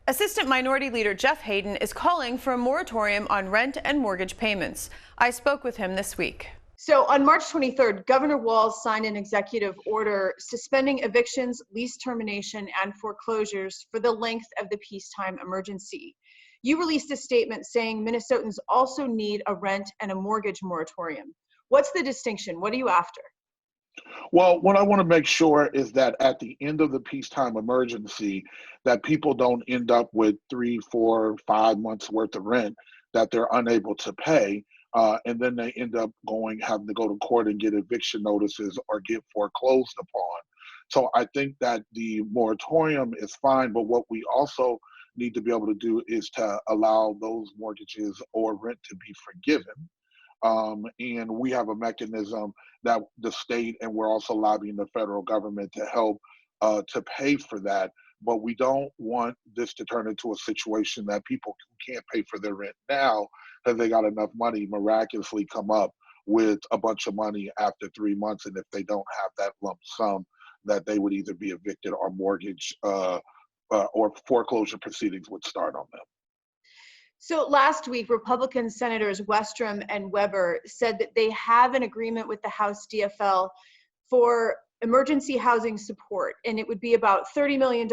Assistant Minority Leader Jeff Hayden is calling for a moratorium on rent and mortgage payments. I spoke with him this week. So on March 23rd, Governor Walz signed an executive order suspending evictions, lease termination, and foreclosures for the length of the peacetime emergency. You released a statement saying Minnesotans also need a rent and a mortgage moratorium. What's the distinction? What are you after? Well, what I want to make sure is that at the end of the peacetime emergency, that people don't end up with 3, 4, 5 months worth of rent that they're unable to pay, and then they end up having to go to court and get eviction notices or get foreclosed upon. So I think that the moratorium is fine, but what we also need to be able to do is to allow those mortgages or rent to be forgiven. And we have a mechanism that the state, and we're also lobbying the federal government to help to pay for that. But we don't want this to turn into a situation that people who can't pay for their rent now, because they got enough money, miraculously come up with a bunch of money after 3 months. And if they don't have that lump sum, that they would either be evicted or mortgage or foreclosure proceedings would start on them. So last week, Republican Senators Westrom and Weber said that they have an agreement with the House DFL for emergency housing support, and it would be about $30 million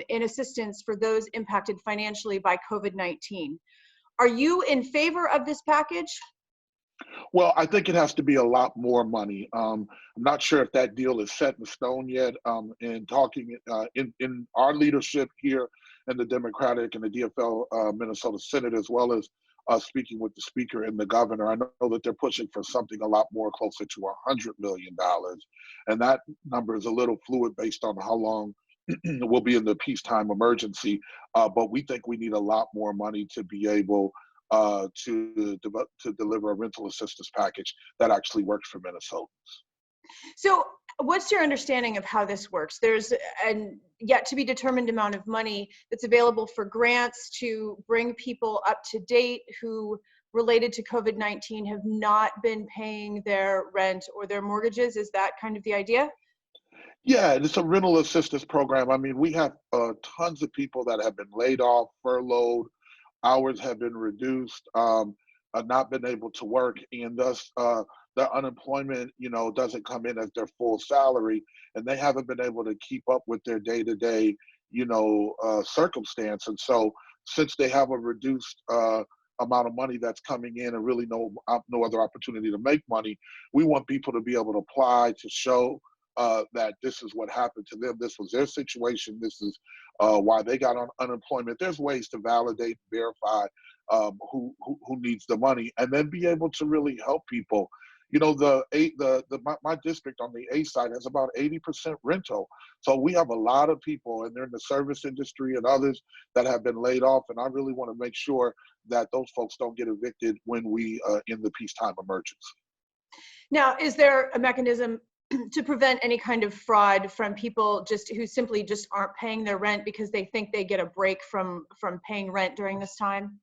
in assistance for those impacted financially by COVID-19. Are you in favor of this package? Well, I think it has to be a lot more money. I'm not sure if that deal is set in stone yet. In talking in our leadership here in the Democratic and the DFL Minnesota Senate, as well as speaking with the Speaker and the Governor, I know that they're pushing for something a lot more closer to $100 million. And that number is a little fluid based on how long we'll be in the peacetime emergency. But we think we need a lot more money to be able to deliver a rental assistance package that actually works for Minnesotans. So what's your understanding of how this works? There's a yet to be determined amount of money that's available for grants to bring people up to date who, related to COVID-19, have not been paying their rent or their mortgages. Is that kind of the idea? Yeah, it's a rental assistance program. I mean, we have tons of people that have been laid off, furloughed, hours have been reduced, not been able to work, and thus their unemployment, doesn't come in as their full salary, and they haven't been able to keep up with their day-to-day, circumstance. And so, since they have a reduced amount of money that's coming in and really no other opportunity to make money, we want people to be able to apply to show that this is what happened to them. This was their situation. This is why they got on unemployment. There's ways to validate, verify who needs the money, and then be able to really help people. My district on the A side has about 80% rental. So we have a lot of people, and they're in the service industry and others that have been laid off. And I really want to make sure that those folks don't get evicted when we in the peacetime emergency. Now, is there a mechanism to prevent any kind of fraud from people who simply just aren't paying their rent because they think they get a break from paying rent during this time?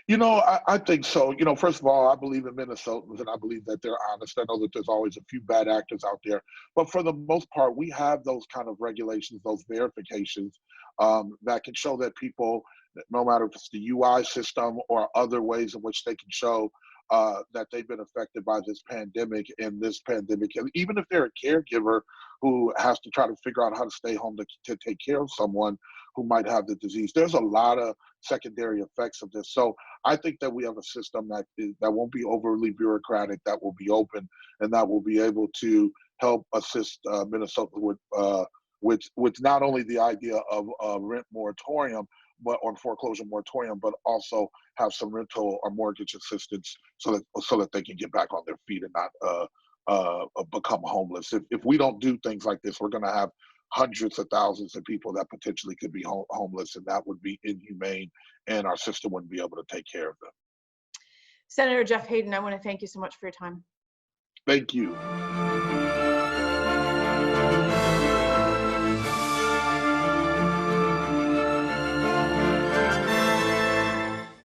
I think so. First of all, I believe in Minnesotans, and I believe that they're honest. I know that there's always a few bad actors out there, but for the most part, we have those kind of regulations, those verifications that can show that people, no matter if it's the UI system or other ways in which they can show that they've been affected by this pandemic, and even if they're a caregiver who has to try to figure out how to stay home to take care of someone who might have the disease. There's a lot of secondary effects of this. So I think that we have a system that won't be overly bureaucratic, that will be open, and that will be able to help assist Minnesota with not only the idea of a rent moratorium, but on foreclosure moratorium, but also have some rental or mortgage assistance so that they can get back on their feet and not become homeless. If we don't do things like this, we're going to have hundreds of thousands of people that potentially could be homeless, and that would be inhumane, and our system wouldn't be able to take care of them. Senator Jeff Hayden, I want to thank you so much for your time. Thank you.